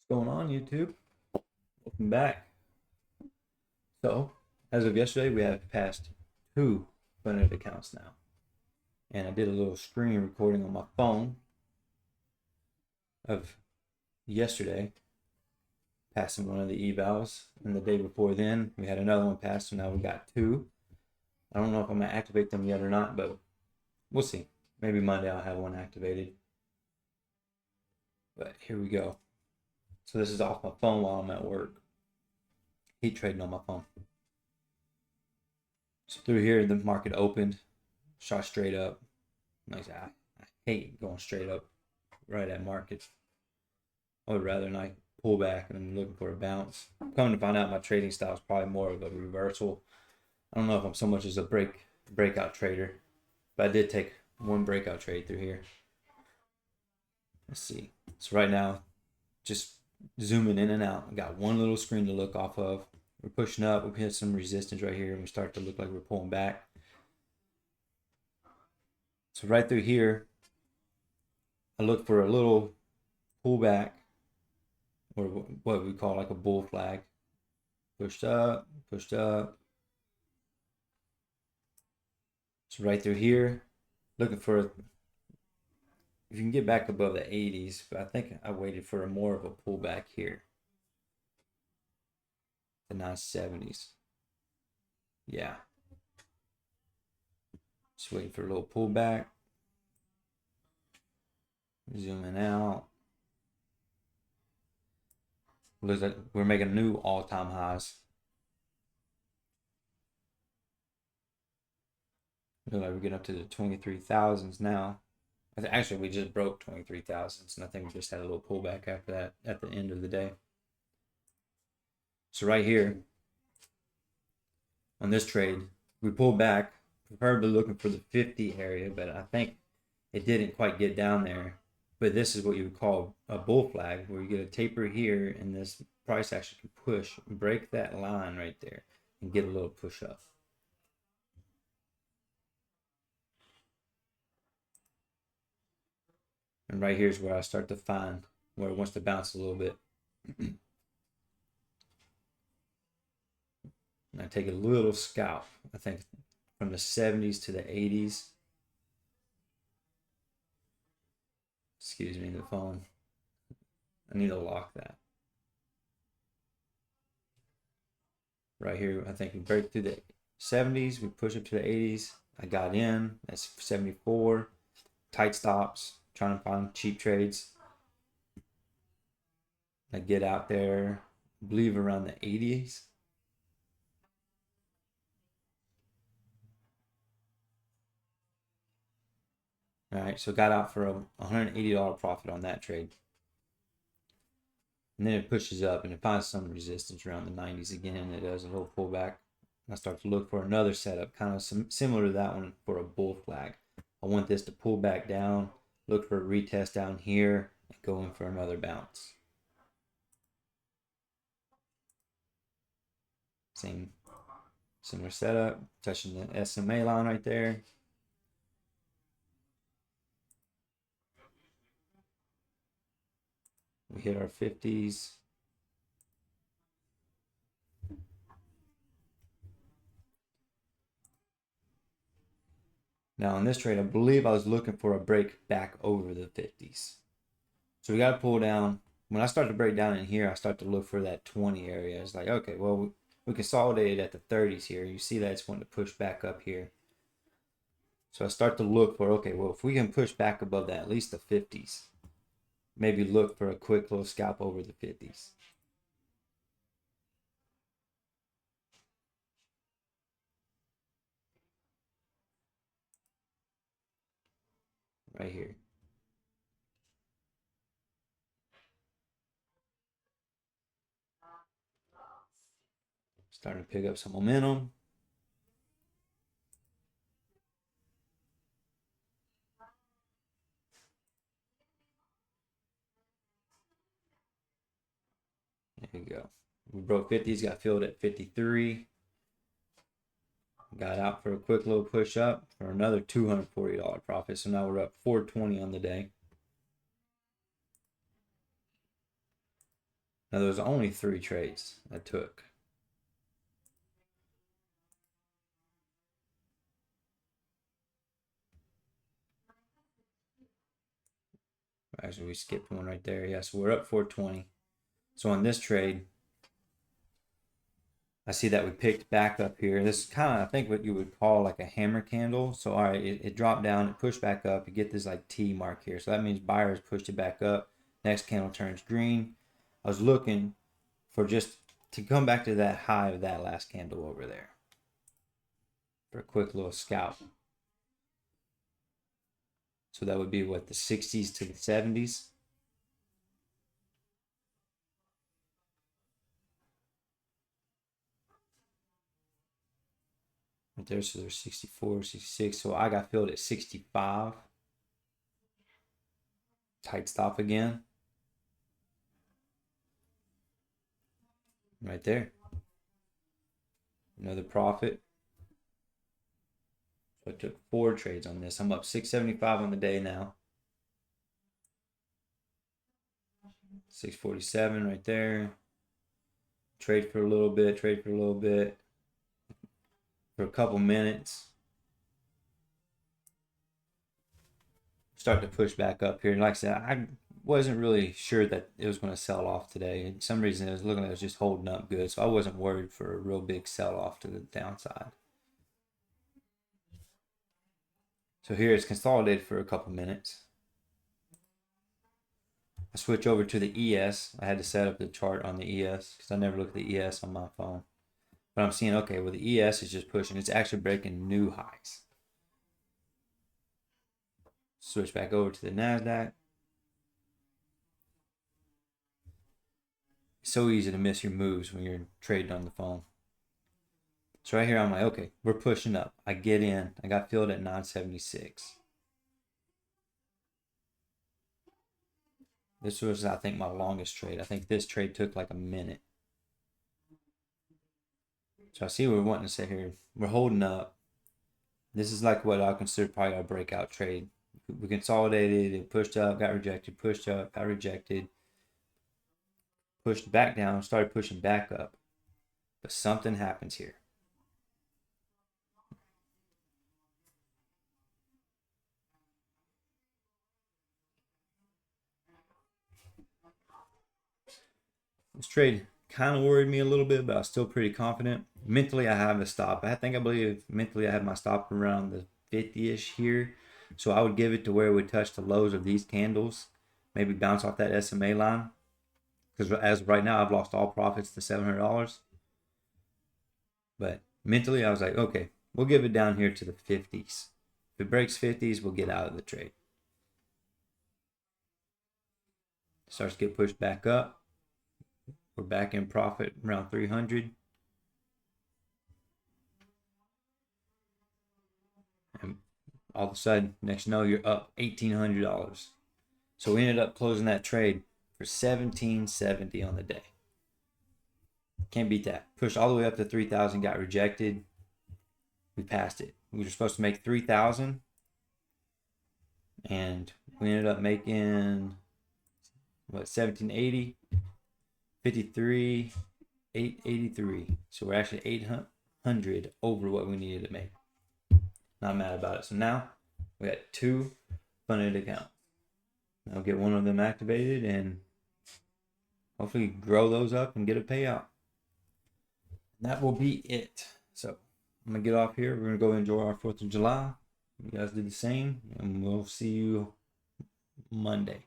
What's going on, YouTube? Welcome back. So, as of yesterday, we have passed 2 funded accounts now. And I did a little screen recording on my phone of yesterday, passing one of the evals. And the day before then, we had another one pass, so now we got 2. I don't know if I'm going to activate them yet or not, but we'll see. Maybe Monday I'll have one activated. But here we go. So this is off my phone while I'm at work. Heat trading on my phone. So through here, the market opened, shot straight up. Like I hate going straight up right at markets. I would rather not pull back and looking for a bounce. Coming to find out, my trading style is probably more of a reversal. I don't know if I'm so much as a breakout trader, but I did take one breakout trade through here. Let's see. So right now, just zooming in and out. I got one little screen to look off of. We're pushing up. We hit some resistance right here, and we start to look like we're pulling back. So right through here, I look for a little pullback, or what we call like a bull flag. Pushed up, pushed up. So right through here, looking for, if you can get back above the 80s, but I think I waited for more of a pullback here. The 970s. Yeah. Just waiting for a little pullback. Zooming out. Looks like we're making new all-time highs. Looks like we're getting up to the 23,000s now. Actually, we just broke 23,000s, and I think we just had a little pullback after that at the end of the day. So right here, on this trade, we pulled back, preferably looking for the 50 area, but I think it didn't quite get down there. But this is what you would call a bull flag, where you get a taper here, and this price actually can push, break that line right there, and get a little push up. And right here is where I start to find where it wants to bounce a little bit. And I take a little scalp, I think from the 70s to the 80s. Excuse me, the phone. I need to lock that. Right here, I think we break through the 70s, we push up to the 80s. I got in, that's 74. Tight stops, trying to find cheap trades. I get out there, I believe around the 80s. All right, so got out for a $180 profit on that trade. And then it pushes up and it finds some resistance around the 90s again. It does a little pullback. I start to look for another setup, kind of similar to that one for a bull flag. I want this to pull back down, look for a retest down here, and go in for another bounce. Similar setup, touching the SMA line right there. We hit our 50s. Now in this trade, I believe I was looking for a break back over the 50s. So we got to pull down. When I start to break down in here, I start to look for that 20 area. It's like, okay, well, we consolidated at the 30s here. You see that it's wanting to push back up here. So I start to look for, okay, well, if we can push back above that, at least the 50s, maybe look for a quick little scalp over the 50s. Right here. Starting to pick up some momentum. There you go. We broke 50s, got filled at 53. Got out for a quick little push up for another $240 profit. So now we're up $420 on the day. Now there's only 3 trades I took. Actually, we skipped one right there. Yeah, so we're up 420. So on this trade, I see that we picked back up here. This is kind of, I think, what you would call like a hammer candle. So, all right, it dropped down, it pushed back up. You get this like T mark here. So that means buyers pushed it back up. Next candle turns green. I was looking for just to come back to that high of that last candle over there for a quick little scalp. So that would be what, the 60s to the 70s. Right there, so there's 64, 66. So I got filled at 65. Tight stop again. Right there. Another profit. So I took 4 trades on this. I'm up 675 on the day now. 647 right there. Trade for a little bit, trade for a little bit. For a couple minutes. Start to push back up here. And like I said, I wasn't really sure that it was going to sell off today. And for some reason, it was looking like it was just holding up good. So I wasn't worried for a real big sell off to the downside. So here it's consolidated for a couple minutes. I switch over to the ES. I had to set up the chart on the ES because I never look at the ES on my phone. But I'm seeing, okay, well, the ES is just pushing. It's actually breaking new highs. Switch back over to the NASDAQ. It's so easy to miss your moves when you're trading on the phone. So right here, I'm like, okay, we're pushing up. I get in. I got filled at 976. This was, I think, my longest trade. I think this trade took like a minute. So I see what we're wanting to say here. We're holding up. This is like what I consider probably our breakout trade. We consolidated, it pushed up, got rejected, pushed up, got rejected, pushed back down, started pushing back up. But something happens here. This trade kind of worried me a little bit, but I was still pretty confident. Mentally, I have a stop. I believe mentally I had my stop around the 50-ish here. So I would give it to where it would touch the lows of these candles. Maybe bounce off that SMA line. Because as of right now, I've lost all profits to $700. But mentally, I was like, okay, we'll give it down here to the 50s. If it breaks 50s, we'll get out of the trade. Starts to get pushed back up. We're back in profit around 300. And all of a sudden, next you know, you're up $1,800. So we ended up closing that trade for $1,770 on the day. Can't beat that. Pushed all the way up to 3,000, got rejected. We passed it. We were supposed to make 3,000, and we ended up making what, 1,780, 53, 883. So we're actually 800 over what we needed to make. Not mad about it. So now we got 2 funded accounts. I'll get one of them activated and hopefully grow those up and get a payout. And that will be it. So I'm going to get off here. We're going to go enjoy our 4th of July. You guys do the same, and we'll see you Monday.